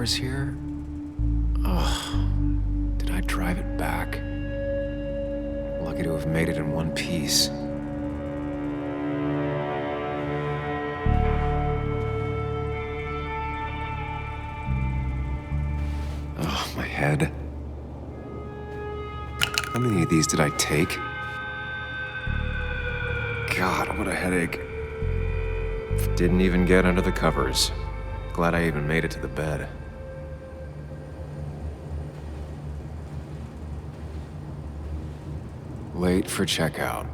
hours here? Ugh. Did I drive it back? Lucky to have made it in one piece. Oh, my head. How many of these did I take? God, what a headache. Didn't even get under the covers. Glad I even made it to the bed. Late for checkout.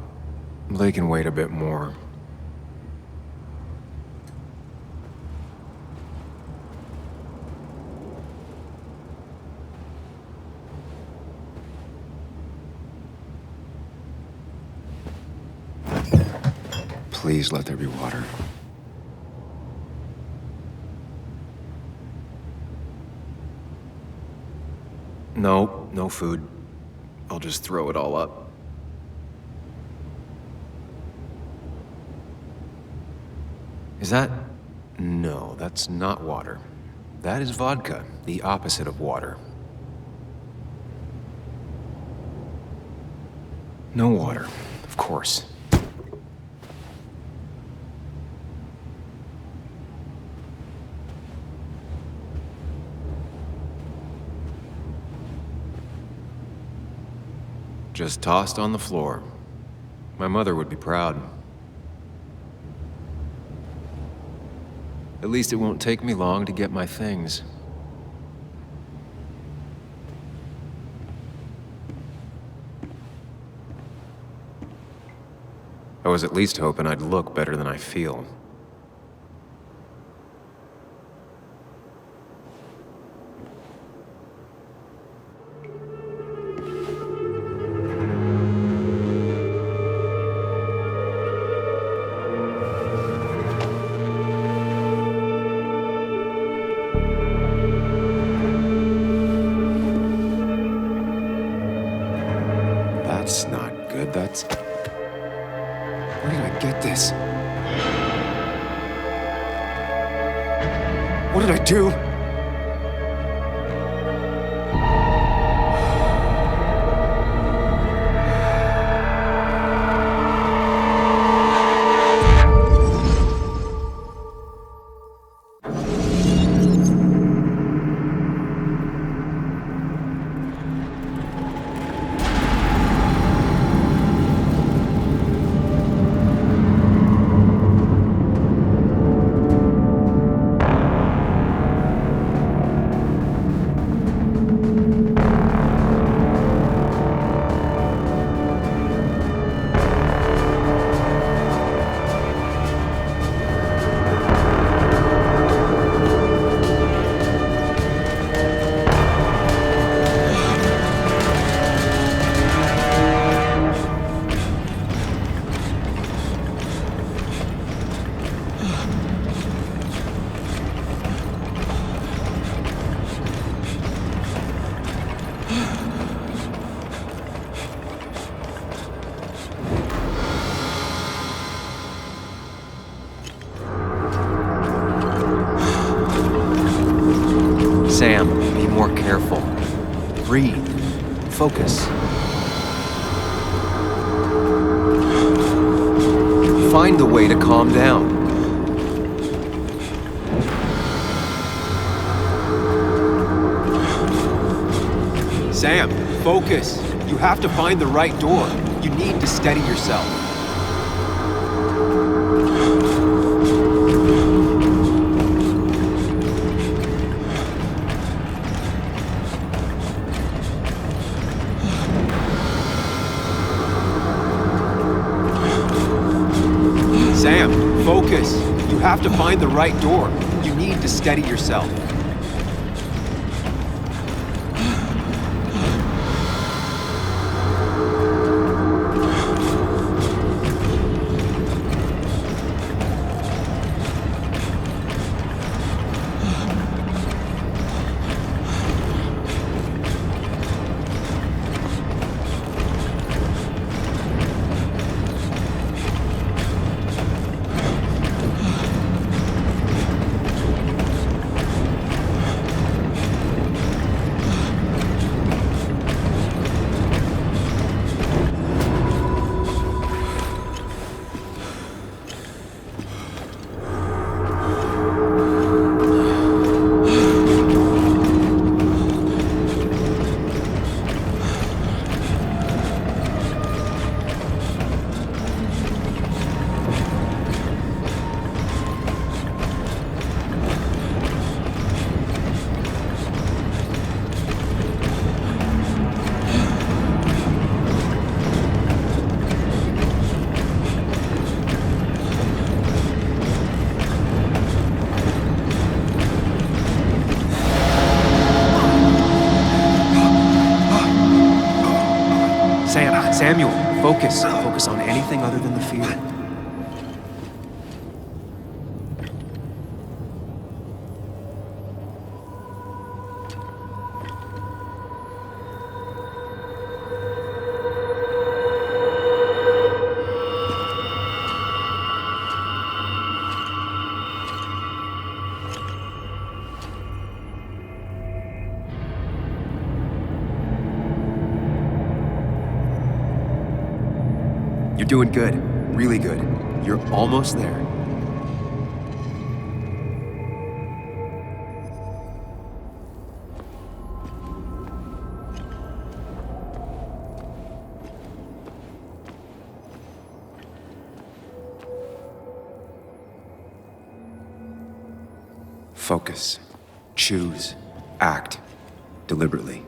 They can wait a bit more. Please let there be water. No, no food. I'll just throw it all up. Is that... No, that's not water. That is vodka, the opposite of water. No water, of course. Just tossed on the floor. My mother would be proud. At least it won't take me long to get my things. I was at least hoping I'd look better than I feel. That's not good, that's... Where did I get this? What did I do? Sam, be more careful. Breathe. Focus. Find the way to calm down. Sam, focus. You have to find the right door. You need to steady yourself. Sam, focus. You have to find the right door. You need to steady yourself. Samuel, focus. Focus on anything other than the fear. You're doing good. Really good. You're almost there. Focus. Choose. Act. Deliberately.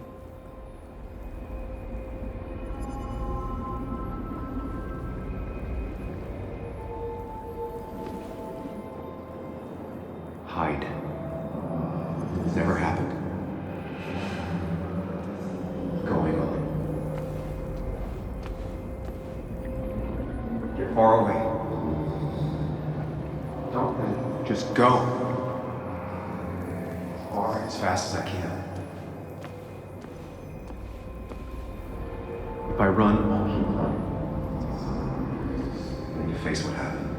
Hide. It's never happened. Going on. Get far away. Don't run. Just go. As far, as fast as I can. If I run, I'll keep running. Then you face what happened.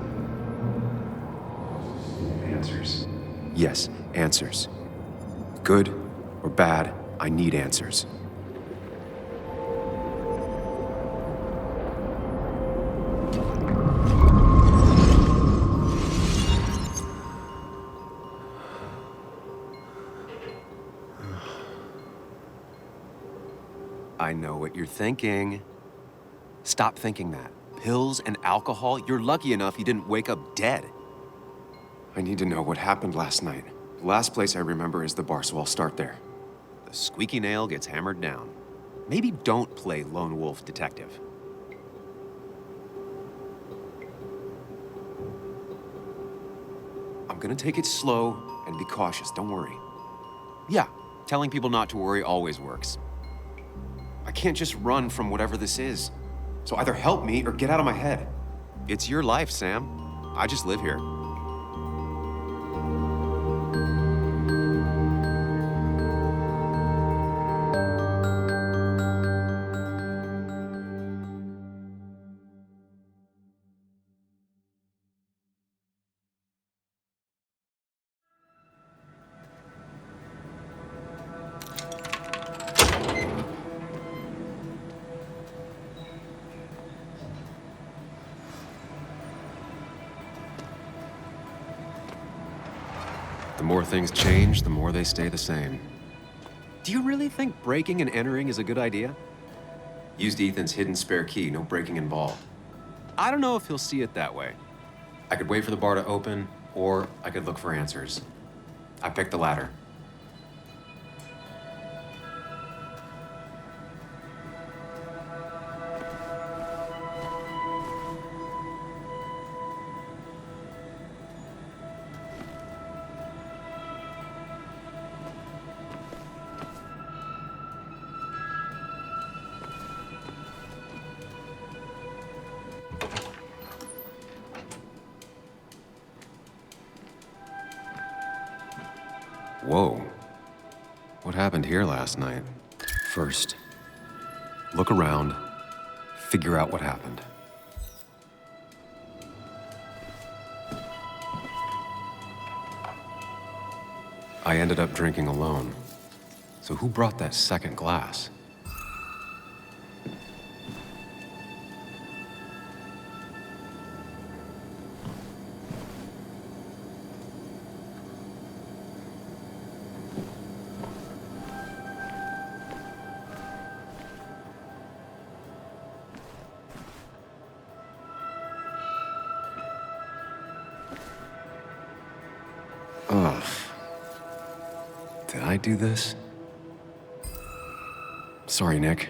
Answers. Yes, answers. Good or bad, I need answers. I know what you're thinking. Stop thinking that. Pills and alcohol, you're lucky enough you didn't wake up dead. I need to know what happened last night. The last place I remember is the bar, so I'll start there. The squeaky nail gets hammered down. Maybe don't play lone wolf detective. I'm gonna take it slow and be cautious, don't worry. Yeah, telling people not to worry always works. I can't just run from whatever this is. So either help me or get out of my head. It's your life, Sam. I just live here. The more things change, the more they stay the same. Do you really think breaking and entering is a good idea? Used Ethan's hidden spare key, no breaking involved. I don't know if he'll see it that way. I could wait for the bar to open, or I could look for answers. I picked the latter. Whoa. What happened here last night? First, look around, figure out what happened. I ended up drinking alone. So who brought that second glass? Ugh. Did I do this? Sorry, Nick.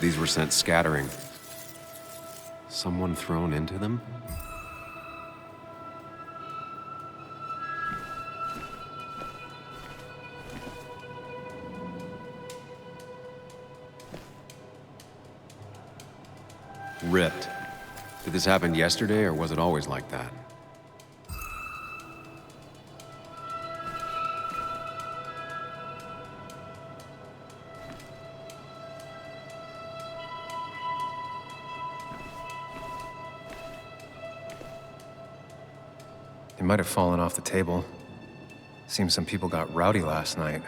These were sent scattering. Someone thrown into them? Ripped. Did this happen yesterday, or was it always like that? It might have fallen off the table. Seems some people got rowdy last night.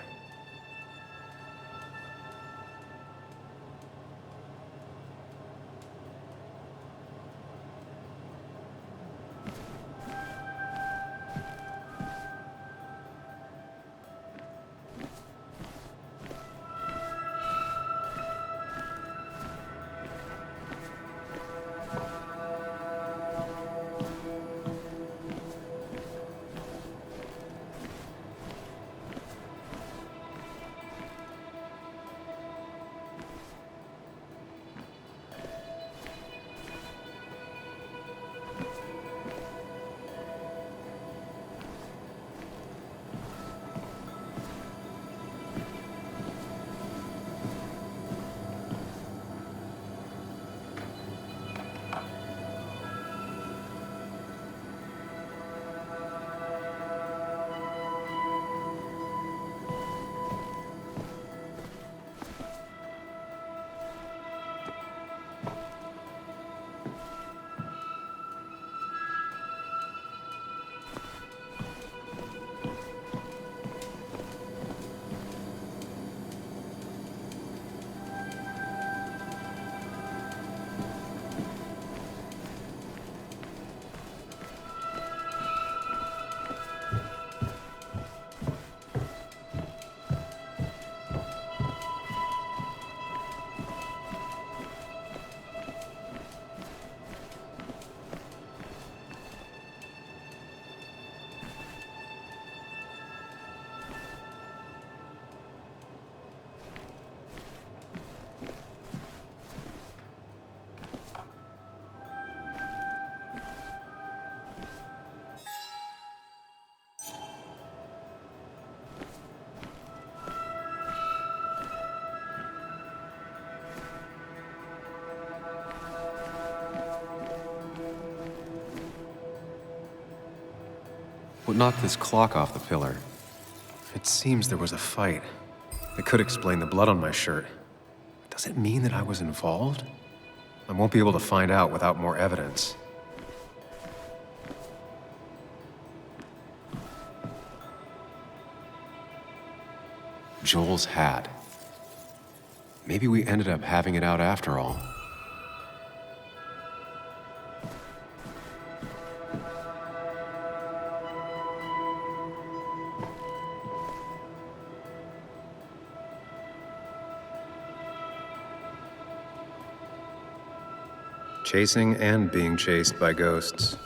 What knocked this clock off the pillar? It seems there was a fight. It could explain the blood on my shirt. Does it mean that I was involved? I won't be able to find out without more evidence. Joel's hat. Maybe we ended up having it out after all. Chasing and being chased by ghosts.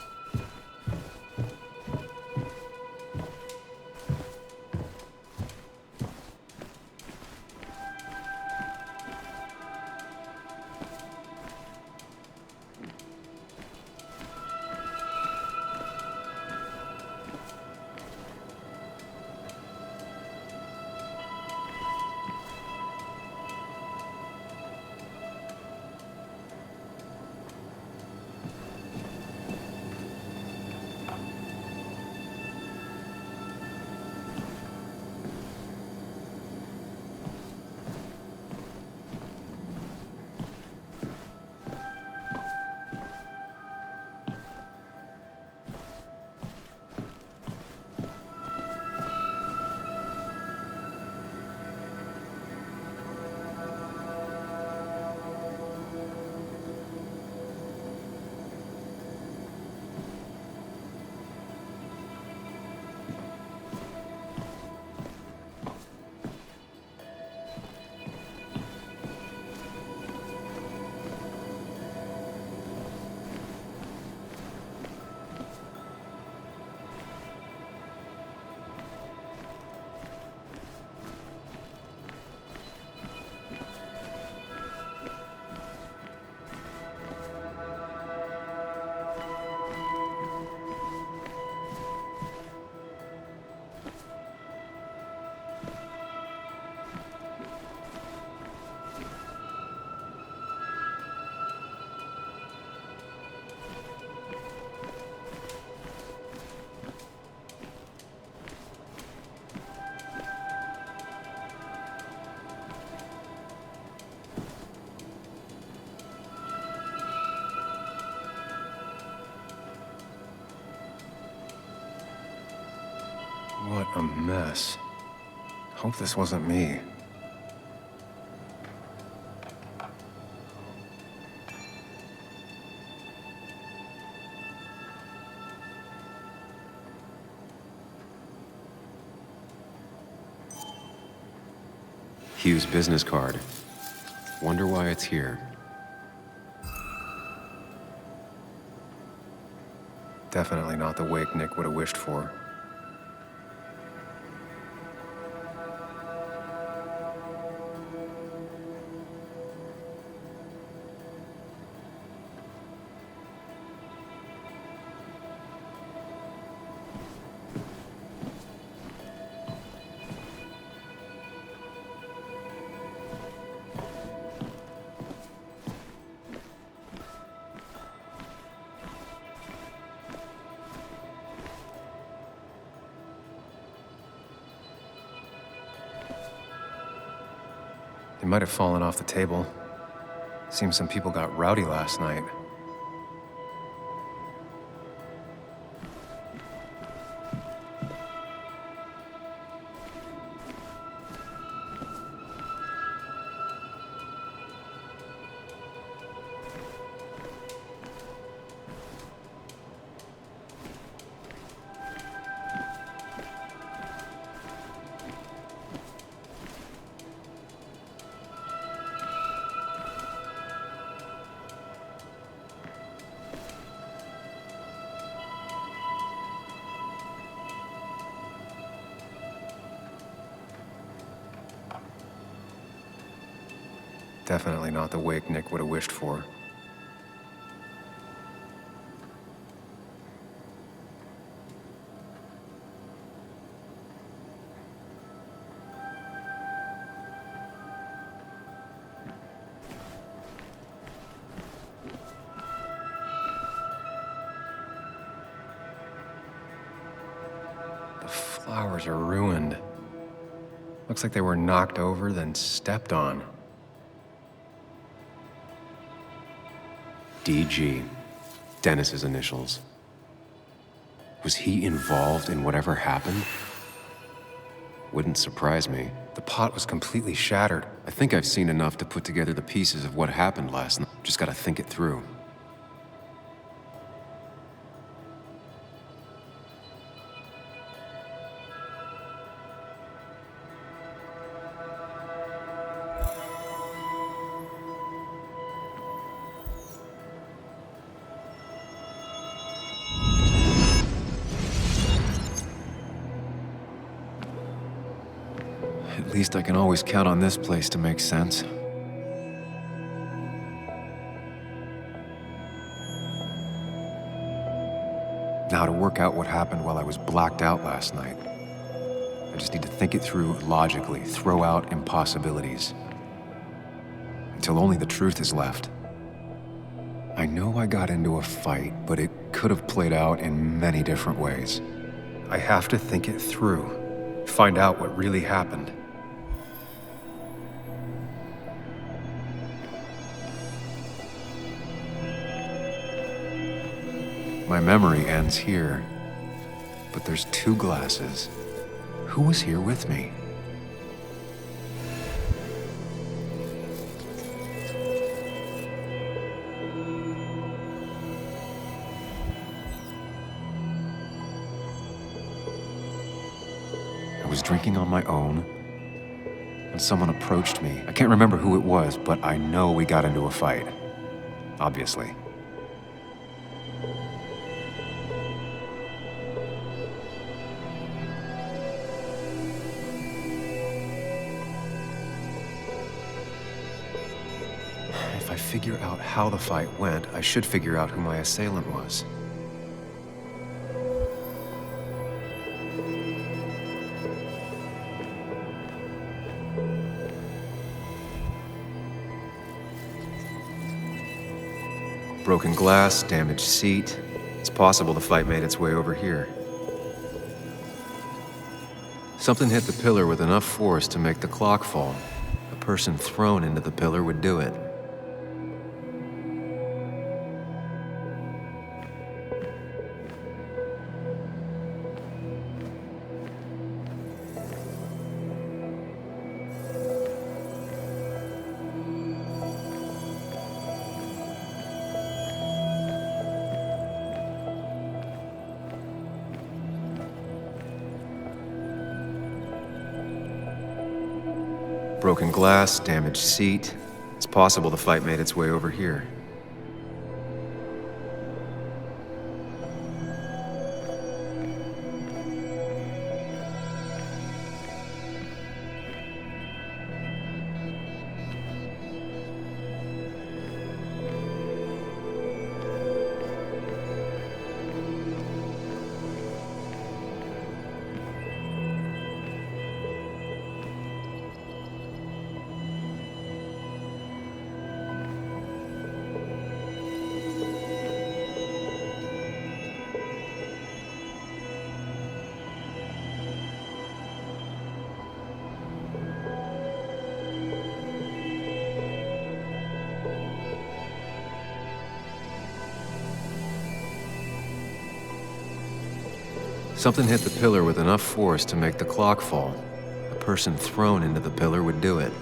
What a mess. Hope this wasn't me. Hugh's business card. Wonder why it's here. Definitely not the wake Nick would have wished for. They might have fallen off the table. Seems some people got rowdy last night. Definitely not the wake Nick would have wished for. The flowers are ruined. Looks like they were knocked over, then stepped on. DG. Dennis's initials. Was he involved in whatever happened? Wouldn't surprise me. The pot was completely shattered. I think I've seen enough to put together the pieces of what happened last night. Just gotta think it through. At least I can always count on this place to make sense. Now to work out what happened while I was blacked out last night. I just need to think it through logically, throw out impossibilities. Until only the truth is left. I know I got into a fight, but it could have played out in many different ways. I have to think it through, find out what really happened. My memory ends here, but there's two glasses. Who was here with me? I was drinking on my own when someone approached me. I can't remember who it was, but I know we got into a fight. Obviously. If I figure out how the fight went, I should figure out who my assailant was. Broken glass, damaged seat. It's possible the fight made its way over here. Something hit the pillar with enough force to make the clock fall. A person thrown into the pillar would do it. Broken glass, damaged seat. It's possible the fight made its way over here. Something hit the pillar with enough force to make the clock fall. A person thrown into the pillar would do it.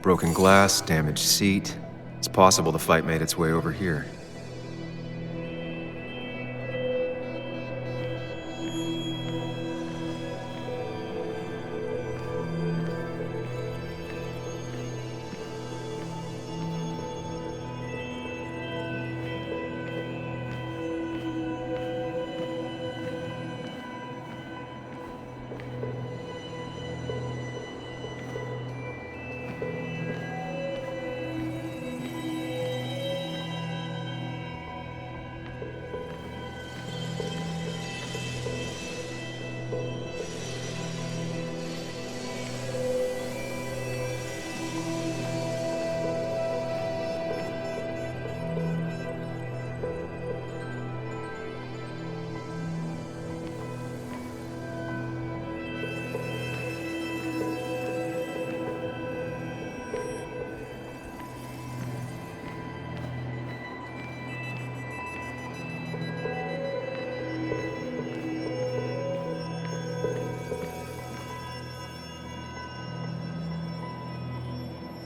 Broken glass, damaged seat. It's possible the fight made its way over here.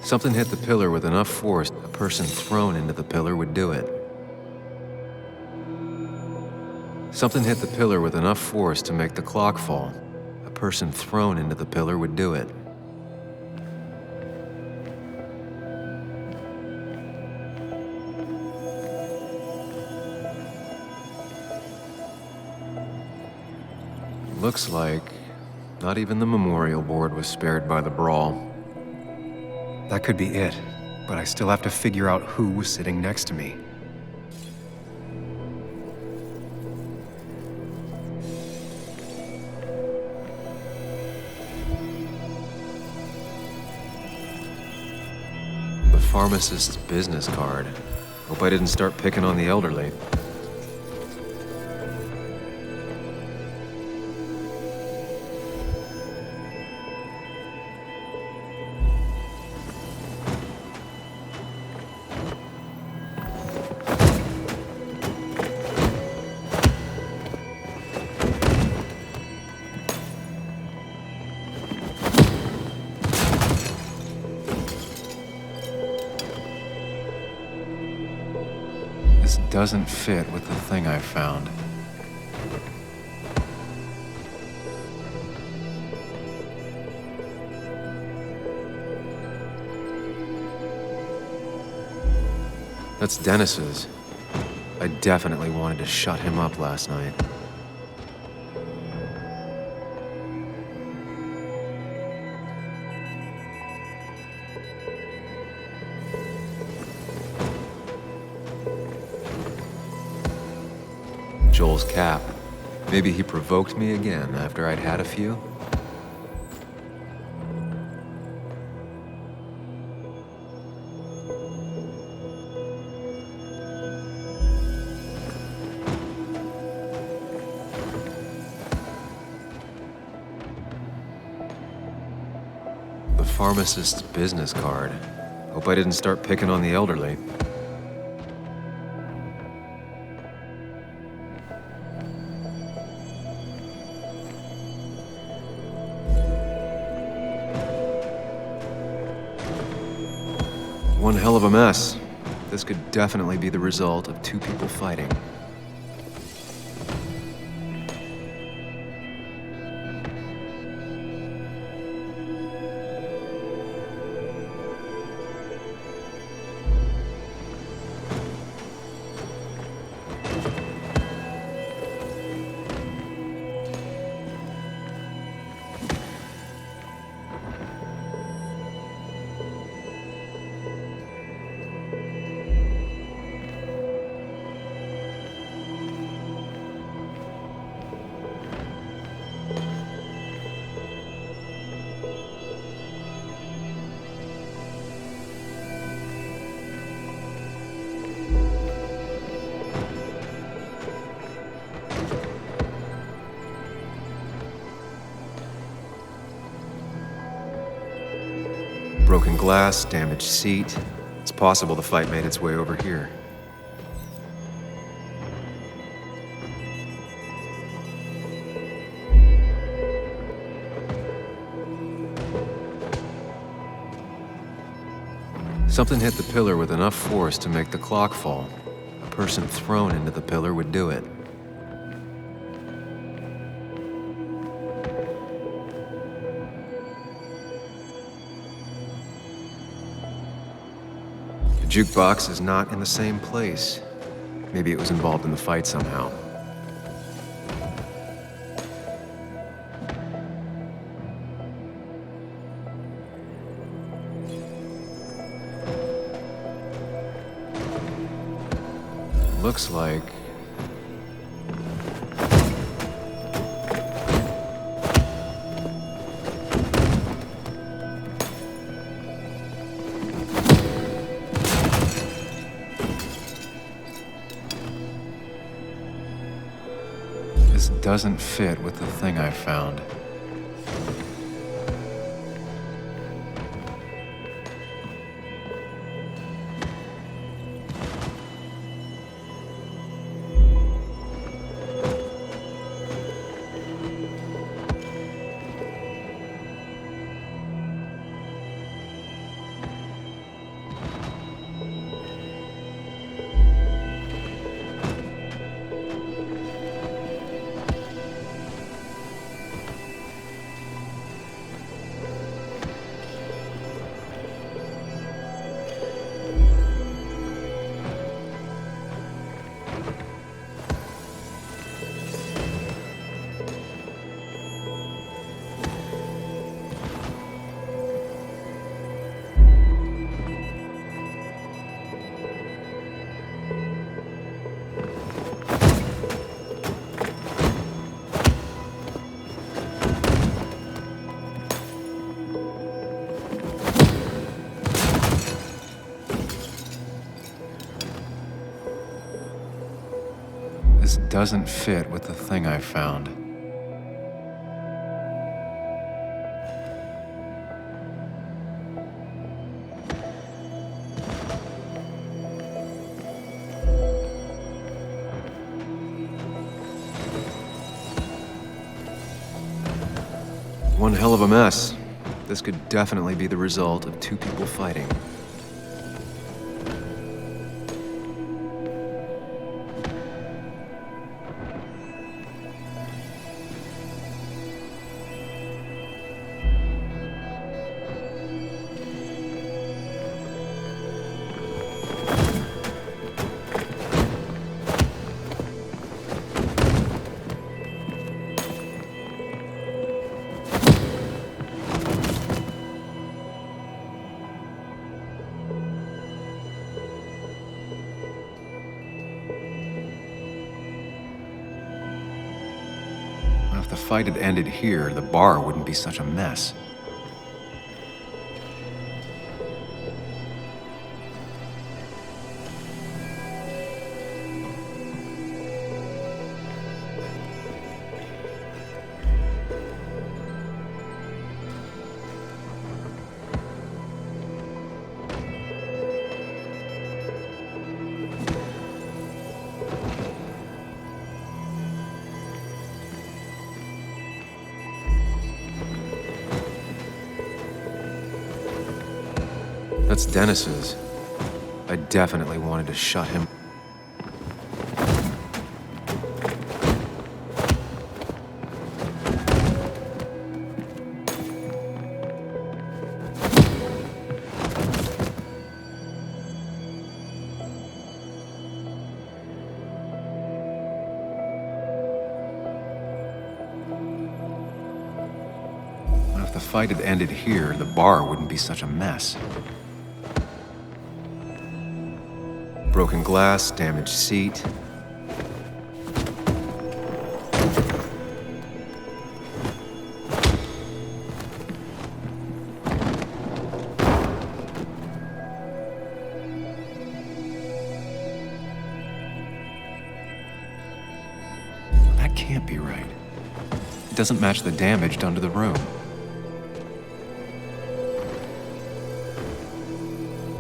Something hit the pillar with enough force, a person thrown into the pillar would do it. Something hit the pillar with enough force to make the clock fall. A person thrown into the pillar would do it. Looks like not even the memorial board was spared by the brawl. That could be it, but I still have to figure out who was sitting next to me. The pharmacist's business card. Hope I didn't start picking on the elderly. This doesn't fit with the thing I found. That's Dennis's. I definitely wanted to shut him up last night. Joel's cap. Maybe he provoked me again after I'd had a few. The pharmacist's business card. Hope I didn't start picking on the elderly. One hell of a mess. This could definitely be the result of two people fighting. Broken glass, damaged seat. It's possible the fight made its way over here. Something hit the pillar with enough force to make the clock fall. A person thrown into the pillar would do it. The jukebox is not in the same place. Maybe it was involved in the fight somehow. Looks like... this doesn't fit with the thing I found. This doesn't fit with the thing I found. One hell of a mess. This could definitely be the result of two people fighting. fight had ended here, the bar wouldn't be such a mess. That's Dennis's. I definitely wanted to shut him. If the fight had ended here, the bar wouldn't be such a mess. Broken glass, damaged seat. That can't be right. It doesn't match the damage done to the room.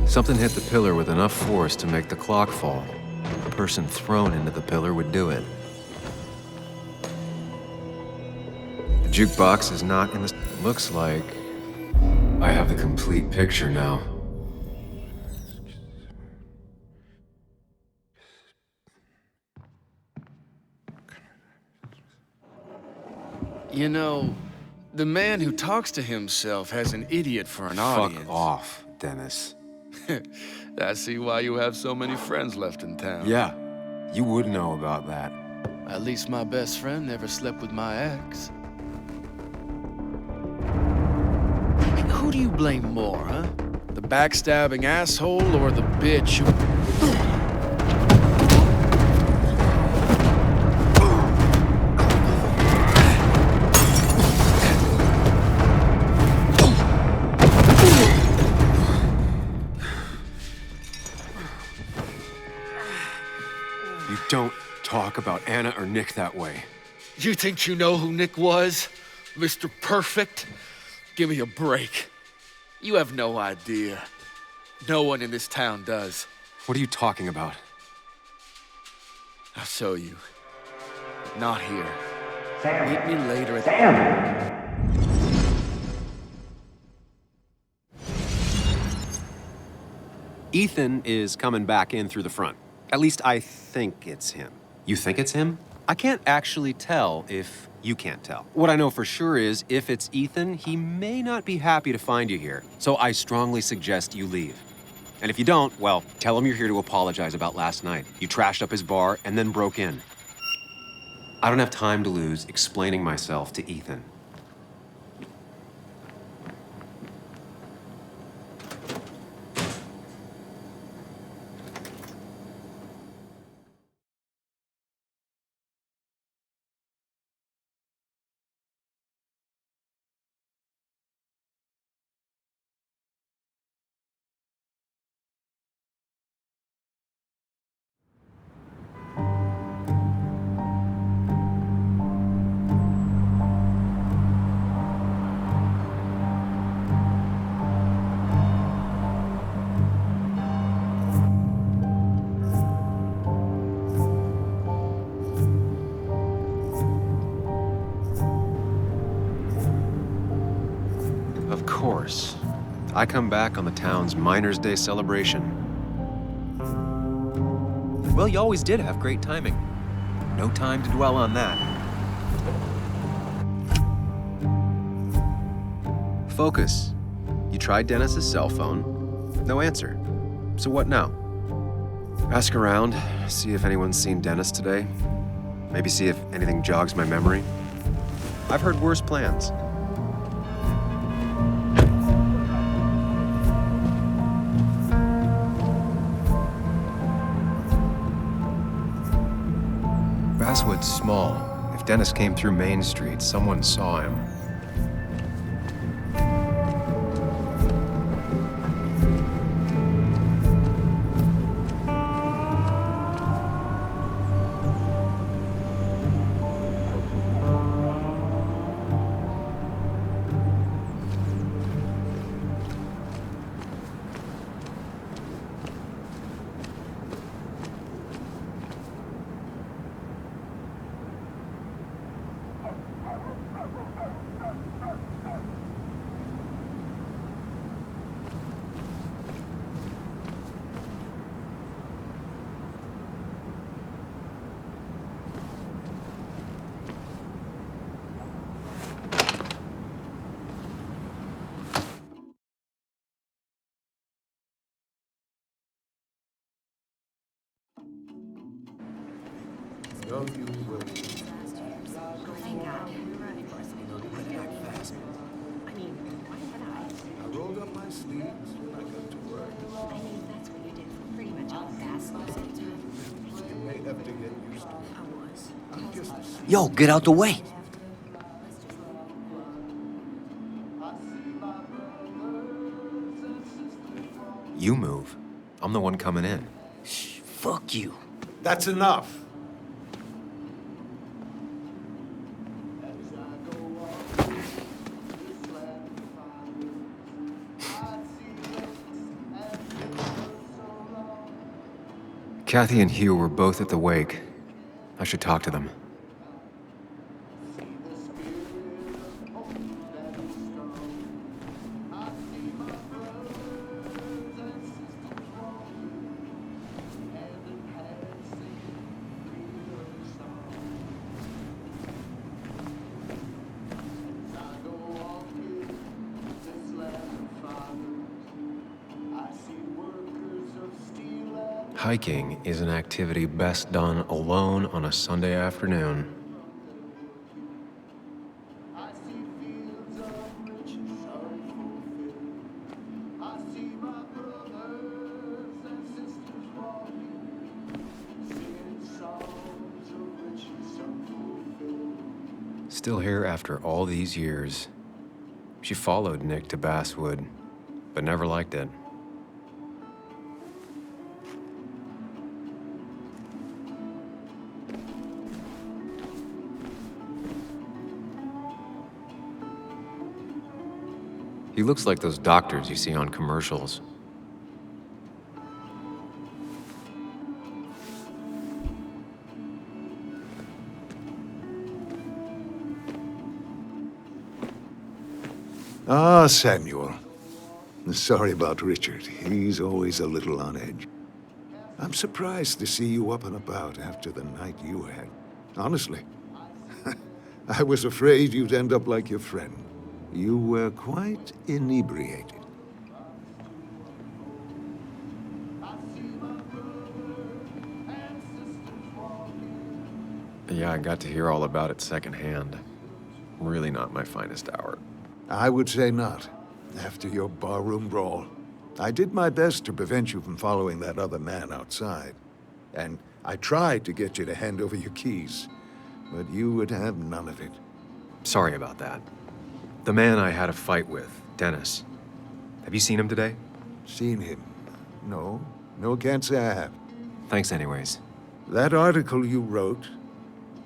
Something hit the pillar with enough force to make the clock fall. A person thrown into the pillar would do it. The jukebox is not in the... Looks like I have the complete picture now. You know, the man who talks to himself has an idiot for an audience. Fuck off, Dennis. I see why you have so many friends left in town. Yeah, you would know about that. At least my best friend never slept with my ex. Who do you blame more, huh? The backstabbing asshole or the bitch who... You don't talk about Anna or Nick that way. You think you know who Nick was? Mr. Perfect? Give me a break. You have no idea. No one in this town does. What are you talking about? I'll show you. Not here. Sam. Meet me later at Sam. Ethan is coming back in through the front. At least I think it's him. You think it's him? I can't actually tell if you can't tell. What I know for sure is, if it's Ethan, he may not be happy to find you here. So I strongly suggest you leave. And if you don't, well, tell him you're here to apologize about last night. You trashed up his bar and then broke in. I don't have time to lose explaining myself to Ethan. Of course. I come back on the town's Miners' Day celebration. Well, you always did have great timing. No time to dwell on that. Focus. You tried Dennis's cell phone. No answer. So what now? Ask around, see if anyone's seen Dennis today. Maybe see if anything jogs my memory. I've heard worse plans. Basswood's small. If Dennis came through Main Street. Someone saw him. I rolled up my sleeves when I got to work. I mean, that's what you did for pretty much all Basswood at the time. You may have to get used to it. I was. I'm just a Yo, get out the way. You move. I'm the one coming in. Shh, fuck you. That's enough. Kathy and Hugh were both at the wake. I should talk to them. Hiking is an activity best done alone on a Sunday afternoon. Still here after all these years. She followed Nick to Basswood, but never liked it. He looks like those doctors you see on commercials. Ah, Samuel. Sorry about Richard. He's always a little on edge. I'm surprised to see you up and about after the night you had. Honestly. I was afraid you'd end up like your friend. You were quite inebriated. Yeah, I got to hear all about it secondhand. Really not my finest hour. I would say not, after your barroom brawl. I did my best to prevent you from following that other man outside. And I tried to get you to hand over your keys, but you would have none of it. Sorry about that. The man I had a fight with, Dennis. Have you seen him today? Seen him? No. No, can't say I have. Thanks anyways. That article you wrote,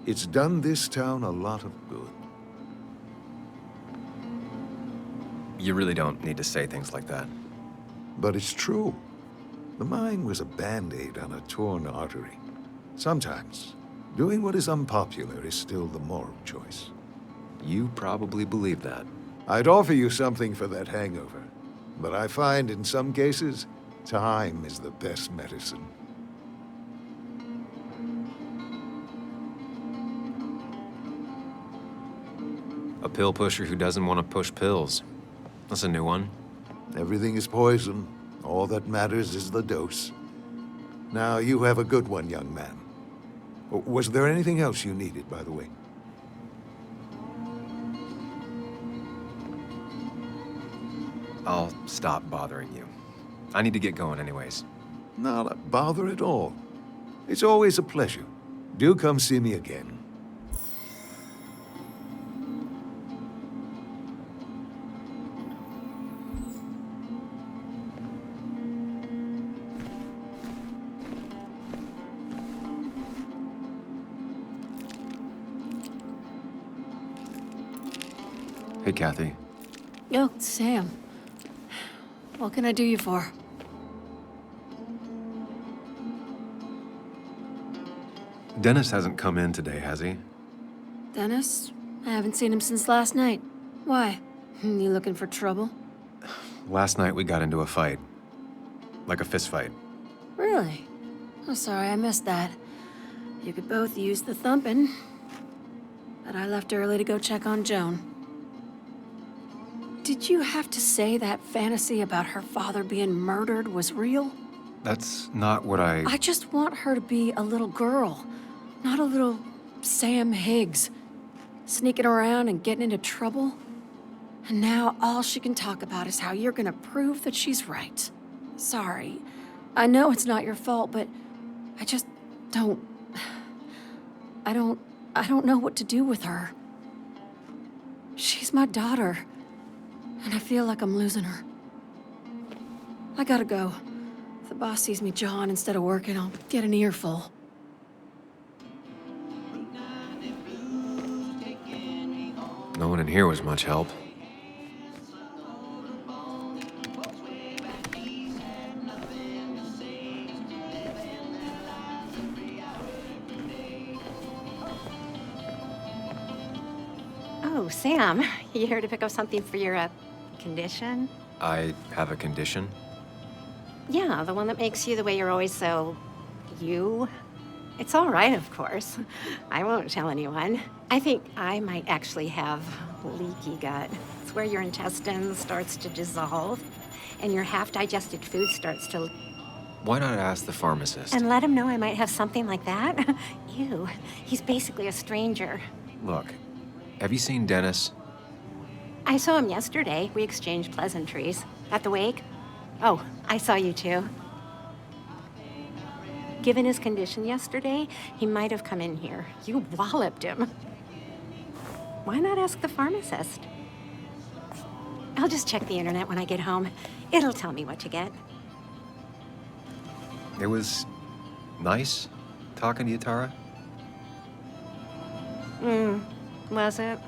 it's done this town a lot of good. You really don't need to say things like that. But it's true. The mine was a band-aid on a torn artery. Sometimes, doing what is unpopular is still the moral choice. You probably believe that. I'd offer you something for that hangover, but I find in some cases, time is the best medicine. A pill pusher who doesn't want to push pills. That's a new one. Everything is poison. All that matters is the dose. Now, you have a good one, young man. Was there anything else you needed, by the way? I'll stop bothering you. I need to get going anyways. Not a bother at all. It's always a pleasure. Do come see me again. Hey, Kathy. Oh, Sam. What can I do you for? Dennis hasn't come in today, has he? Dennis? I haven't seen him since last night. Why? You looking for trouble? Last night we got into a fight. Like a fist fight. Really? Oh, sorry, I missed that. You could both use the thumping. But I left early to go check on Joan. Did you have to say that fantasy about her father being murdered was real? That's not what I just want her to be a little girl, not a little Sam Higgs, sneaking around and getting into trouble. And now all she can talk about is how you're gonna prove that she's right. Sorry. I know it's not your fault, but I just don't... I don't know what to do with her. She's my daughter, and I feel like I'm losing her. I gotta go. If the boss sees me jawing instead of working, I'll get an earful. No one in here was much help. Oh, Sam, you here to pick up something for your, condition? I have a condition. Yeah, the one that makes you the way you're always so... you? It's all right, of course. I won't tell anyone. I think I might actually have leaky gut. It's where your intestines starts to dissolve, and your half-digested food starts to... Why not ask the pharmacist? And let him know I might have something like that? Ew, he's basically a stranger. Look, have you seen Dennis? I saw him yesterday. We exchanged pleasantries. At the wake? Oh, I saw you too. Given his condition yesterday, he might have come in here. You walloped him. Why not ask the pharmacist? I'll just check the internet when I get home. It'll tell me what to get. It was nice talking to you, Tara. Was it?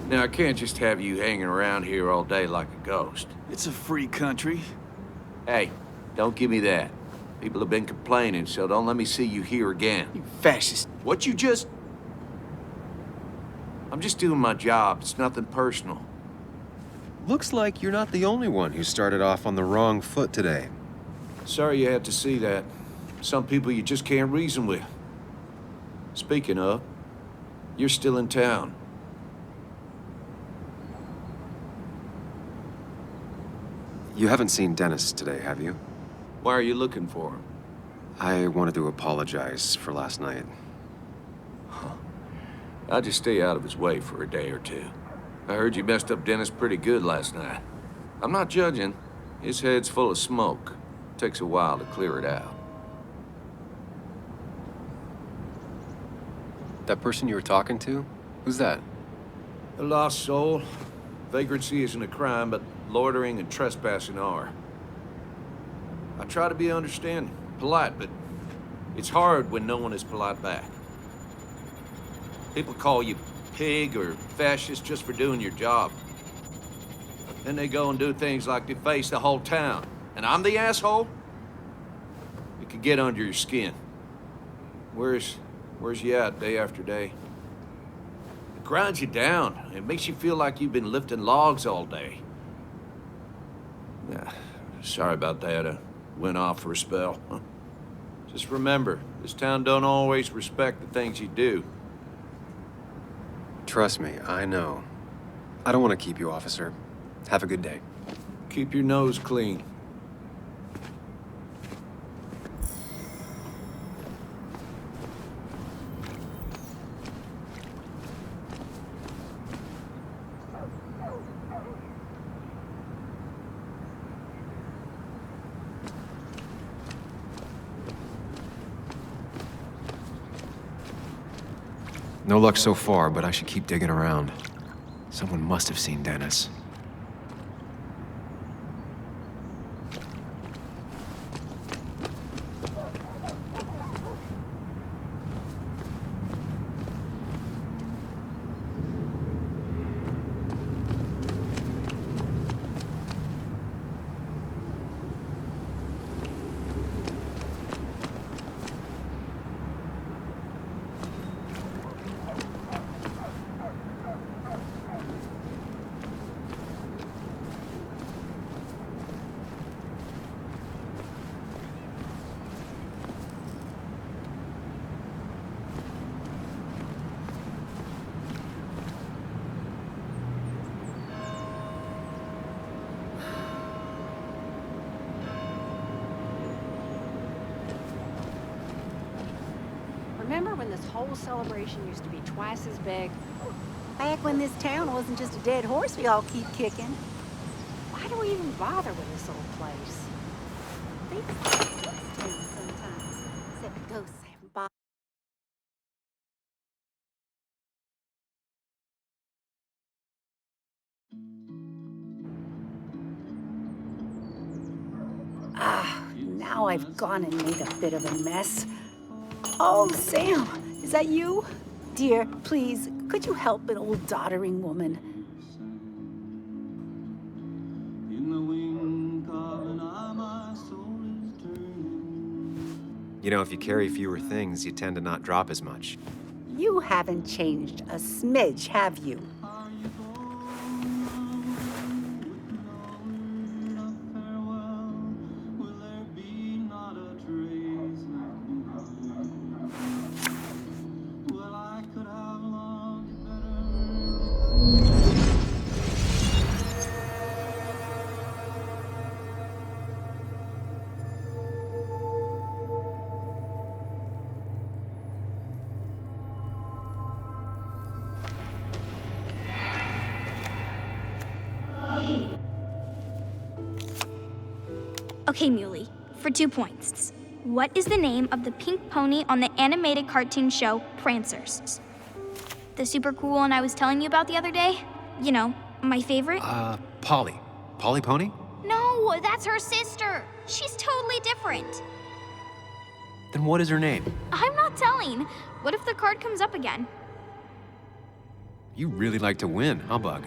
Now, I can't just have you hanging around here all day like a ghost. It's a free country. Hey, don't give me that. People have been complaining, so don't let me see you here again. You fascist. What you just... I'm just doing my job. It's nothing personal. Looks like you're not the only one who started off on the wrong foot today. Sorry you had to see that. Some people you just can't reason with. Speaking of, you're still in town. You haven't seen Dennis today, have you? Why are you looking for him? I wanted to apologize for last night. I'll just stay out of his way for a day or two. I heard you messed up Dennis pretty good last night. I'm not judging. His head's full of smoke. Takes a while to clear it out. That person you were talking to? Who's that? A lost soul. Vagrancy isn't a crime, but loitering and trespassing are. I try to be understanding, polite, but it's hard when no one is polite back. People call you pig or fascist just for doing your job. Then they go and do things like deface the whole town. And I'm the asshole? It could get under your skin. Where's Where's you at day after day? It grinds you down. It makes you feel like you've been lifting logs all day. Yeah, sorry about that. I went off for a spell. Just remember, this town don't always respect the things you do. Trust me, I know. I don't want to keep you, officer. Have a good day. Keep your nose clean. No luck so far, but I should keep digging around. Someone must have seen Dennis. Remember when this whole celebration used to be twice as big? Back when this town wasn't just a dead horse we all keep kicking. Why do we even bother with this old place? Things change sometimes. Except ghosts haven't bothered. Now I've gone and made a bit of a mess. Oh, Sam, is that you? Dear, please, could you help an old doddering woman? You know, if you carry fewer things, you tend to not drop as much. You haven't changed a smidge, have you? Okay, Muley, for 2 points. What is the name of the pink pony on the animated cartoon show Prancers? The super cool one I was telling you about the other day? You know, my favorite? Polly. Polly Pony? No, that's her sister. She's totally different. Then what is her name? I'm not telling. What if the card comes up again? You really like to win, huh, Bug?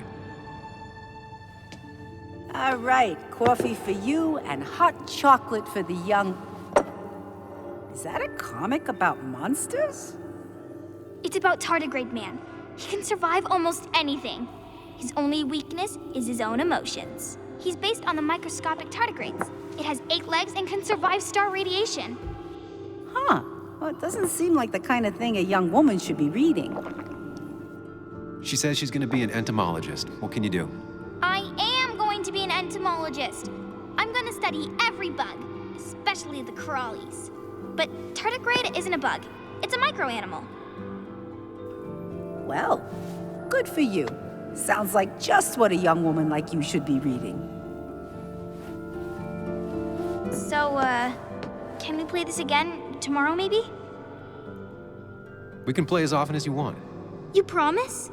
All right, coffee for you and hot chocolate for the young... Is that a comic about monsters? It's about Tardigrade Man. He can survive almost anything. His only weakness is his own emotions. He's based on the microscopic tardigrades. It has 8 legs and can survive star radiation. Huh. Well, it doesn't seem like the kind of thing a young woman should be reading. She says she's gonna be an entomologist. What can you do? I am going to be an entomologist. I'm going to study every bug, especially the crawlies. But tardigrade isn't a bug. It's a microanimal. Well, good for you. Sounds like just what a young woman like you should be reading. So, can we play this again tomorrow, maybe? We can play as often as you want. You promise?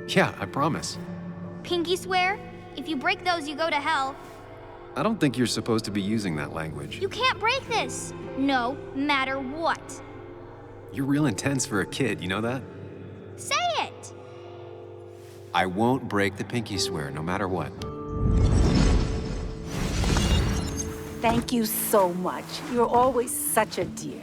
Yeah, I promise. Pinky swear? If you break those, you go to hell. I don't think you're supposed to be using that language. You can't break this. No matter what. You're real intense for a kid, you know that? Say it! I won't break the pinky swear, no matter what. Thank you so much. You're always such a dear.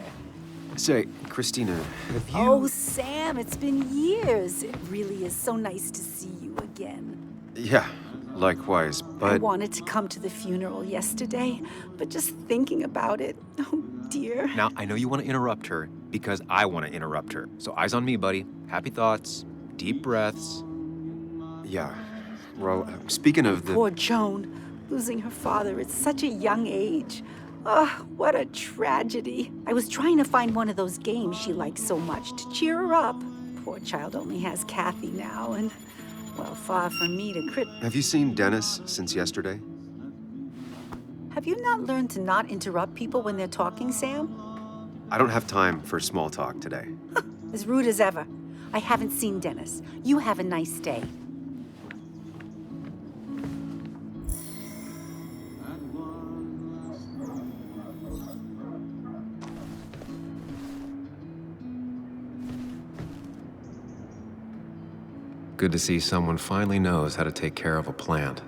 Say, Christina, have you... Oh, Sam, it's been years. It really is so nice to see you again. Yeah, likewise, I but... wanted to come to the funeral yesterday, but just thinking about it, oh dear. Now, I know you want to interrupt her because I want to interrupt her. So eyes on me, buddy. Happy thoughts, deep breaths. Yeah, well, speaking of the... Poor Joan, losing her father at such a young age. Oh, what a tragedy. I was trying to find one of those games she likes so much to cheer her up. Poor child only has Kathy now, and, well, far from me to Have you seen Dennis since yesterday? Have you not learned to not interrupt people when they're talking, Sam? I don't have time for small talk today. As rude as ever. I haven't seen Dennis. You have a nice day. Good to see someone finally knows how to take care of a plant.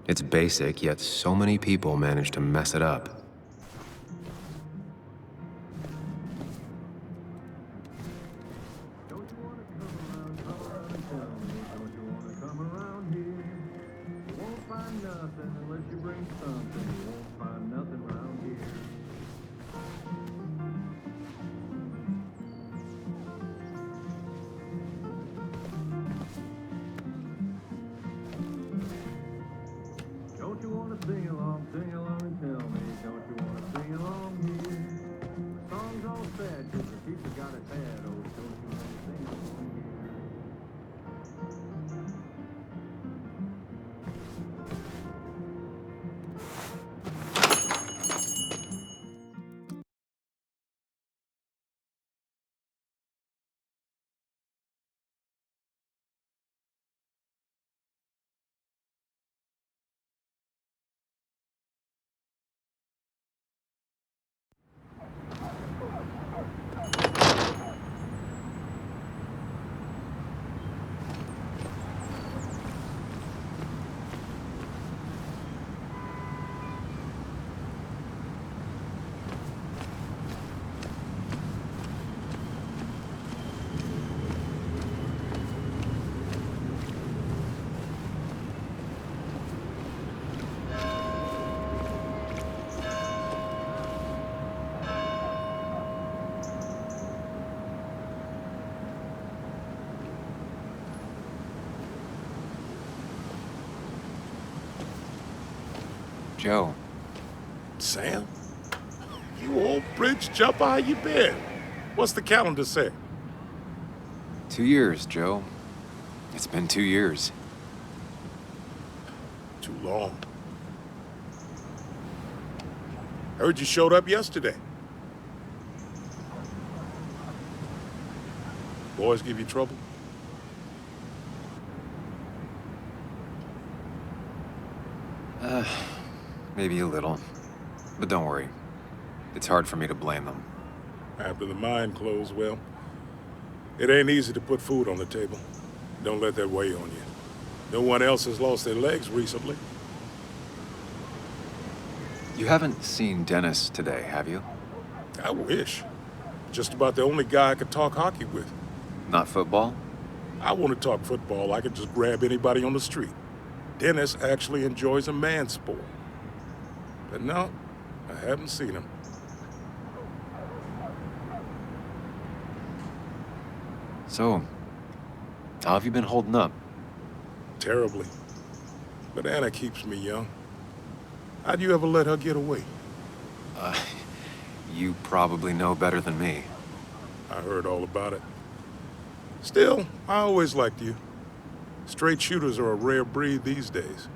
It's basic, yet so many people manage to mess it up. Joe. Sam? You old bridge jumper, how you been? What's the calendar say? 2 years, Joe. It's been 2 years. Too long. Heard you showed up yesterday. Boys give you trouble? Maybe a little. But don't worry. It's hard for me to blame them. After the mine closed, well, it ain't easy to put food on the table. Don't let that weigh on you. No one else has lost their legs recently. You haven't seen Dennis today, have you? I wish. Just about the only guy I could talk hockey with. Not football? I want to talk football. I can just grab anybody on the street. Dennis actually enjoys a man's sport. But no, I haven't seen him. So, how have you been holding up? Terribly. But Anna keeps me young. How'd you ever let her get away? You probably know better than me. I heard all about it. Still, I always liked you. Straight shooters are a rare breed these days.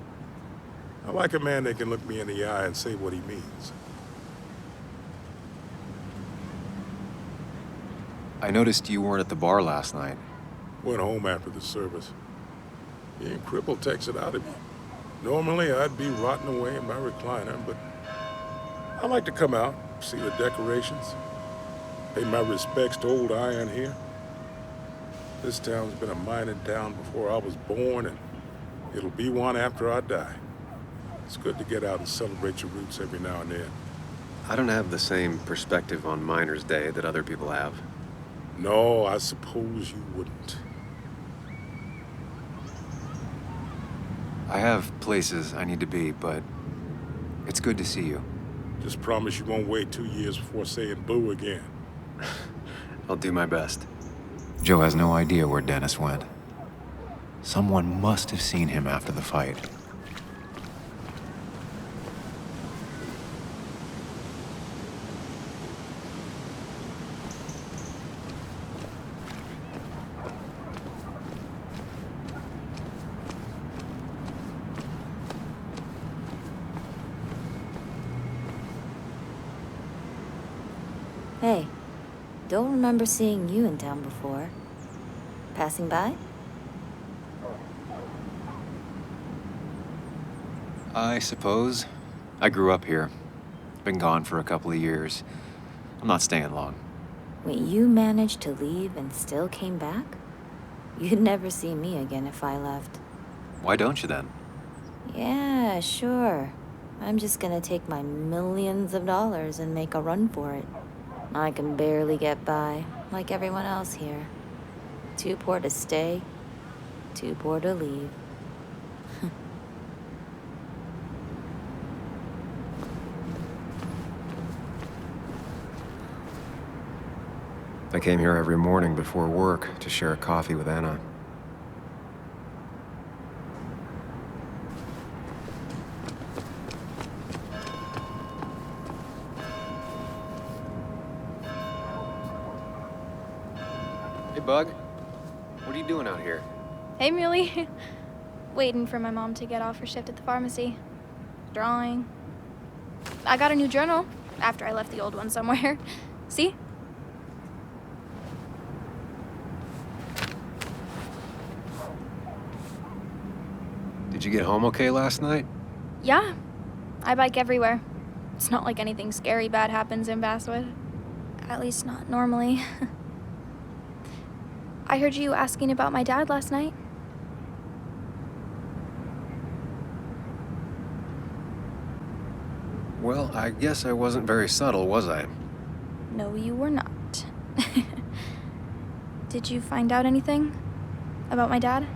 I like a man that can look me in the eye and say what he means. I noticed you weren't at the bar last night. Went home after the service. Being crippled takes it out of me. Normally, I'd be rotting away in my recliner, but I like to come out, see the decorations, pay my respects to old Iron here. This town's been a mining town before I was born, and it'll be one after I die. It's good to get out and celebrate your roots every now and then. I don't have the same perspective on Miner's Day that other people have. No, I suppose you wouldn't. I have places I need to be, but it's good to see you. Just promise you won't wait 2 years before saying boo again. I'll do my best. Joe has no idea where Dennis went. Someone must have seen him after the fight. Hey, don't remember seeing you in town before. Passing by? I suppose. I grew up here. Been gone for a couple of years. I'm not staying long. Wait, you managed to leave and still came back? You'd never see me again if I left. Why don't you then? Yeah, sure. I'm just gonna take my millions of dollars and make a run for it. I can barely get by, like everyone else here. Too poor to stay, too poor to leave. I came here every morning before work to share a coffee with Anna. Hey, Bug. What are you doing out here? Hey, Muley. Waiting for my mom to get off her shift at the pharmacy. Drawing. I got a new journal after I left the old one somewhere. See? Did you get home okay last night? Yeah. I bike everywhere. It's not like anything scary bad happens in Basswood. At least not normally. I heard you asking about my dad last night. Well, I guess I wasn't very subtle, was I? No, you were not. Did you find out anything about my dad?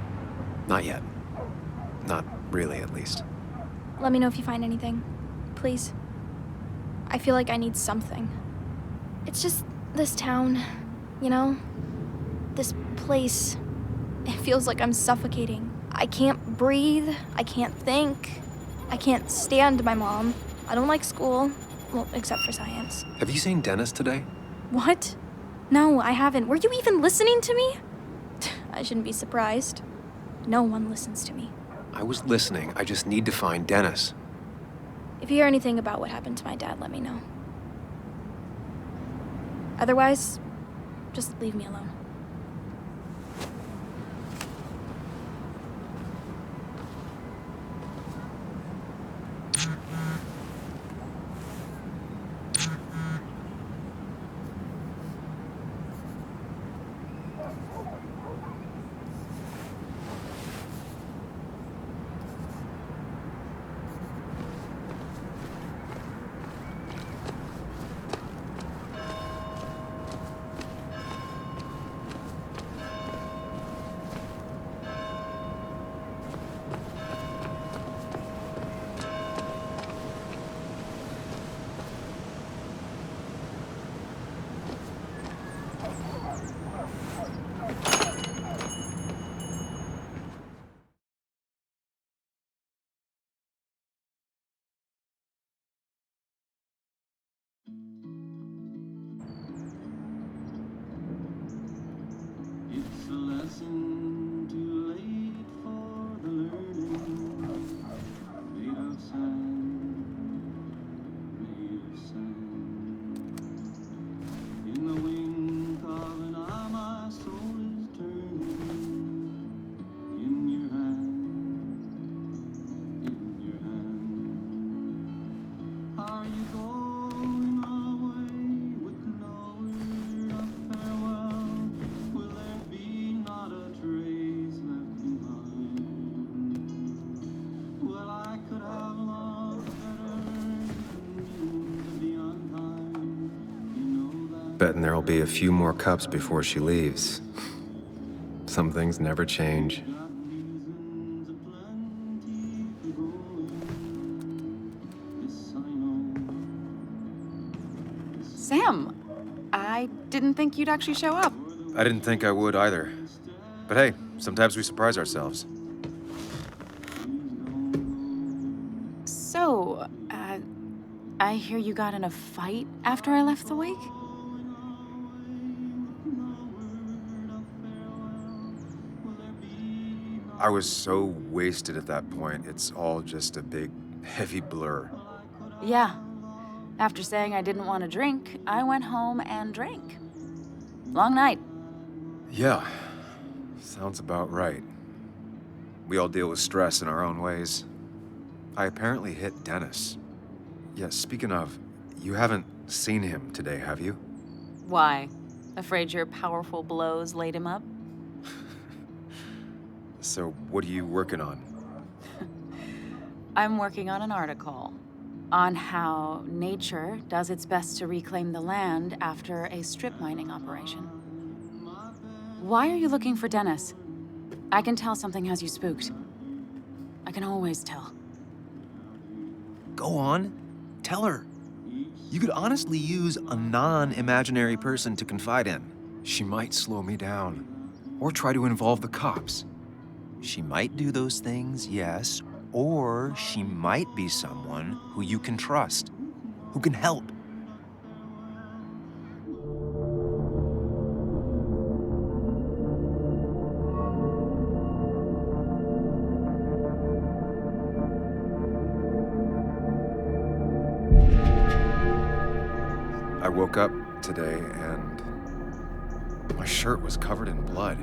Not yet. Not really, at least. Let me know if you find anything, please. I feel like I need something. It's just this town, you know? This place. It feels like I'm suffocating. I can't breathe. I can't think. I can't stand my mom. I don't like school. Well, except for science. Have you seen Dennis today? What? No, I haven't. Were you even listening to me? I shouldn't be surprised. No one listens to me. I was listening. I just need to find Dennis. If you hear anything about what happened to my dad, let me know. Otherwise, just leave me alone. It's a lesson too late for the learning. Made of sand, made of sand. In the wink of an eye, my soul is turning. In your hand, in your hand. Are you going away with no word of farewell? Will there be not a Betting there'll be a few more cups before she leaves. Some things never change. Sam, I didn't think you'd actually show up. I didn't think I would either. But hey, sometimes we surprise ourselves. So, I hear you got in a fight after I left the wake? I was so wasted at that point, it's all just a big, heavy blur. Yeah. After saying I didn't want to drink, I went home and drank. Long night. Yeah, sounds about right. We all deal with stress in our own ways. I apparently hit Dennis. Yeah, speaking of, you haven't seen him today, have you? Why? Afraid your powerful blows laid him up? So, what are you working on? I'm working on an article on how nature does its best to reclaim the land after a strip mining operation. Why are you looking for Dennis? I can tell something has you spooked. I can always tell. Go on, tell her. You could honestly use a non-imaginary person to confide in. She might slow me down, or try to involve the cops. She might do those things, yes, or she might be someone who you can trust, who can help. I woke up today and my shirt was covered in blood.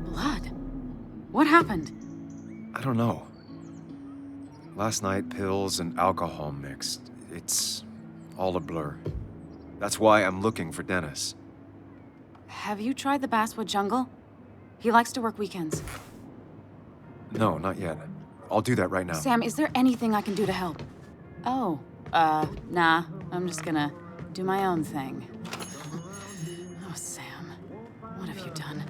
Blood? What happened? I don't know. Last night, pills and alcohol mixed. It's all a blur. That's why I'm looking for Dennis. Have you tried the Basswood jungle? He likes to work weekends. No, not yet. I'll do that right now. Sam, is there anything I can do to help? Oh, nah. I'm just gonna do my own thing. Oh, Sam. What have you done?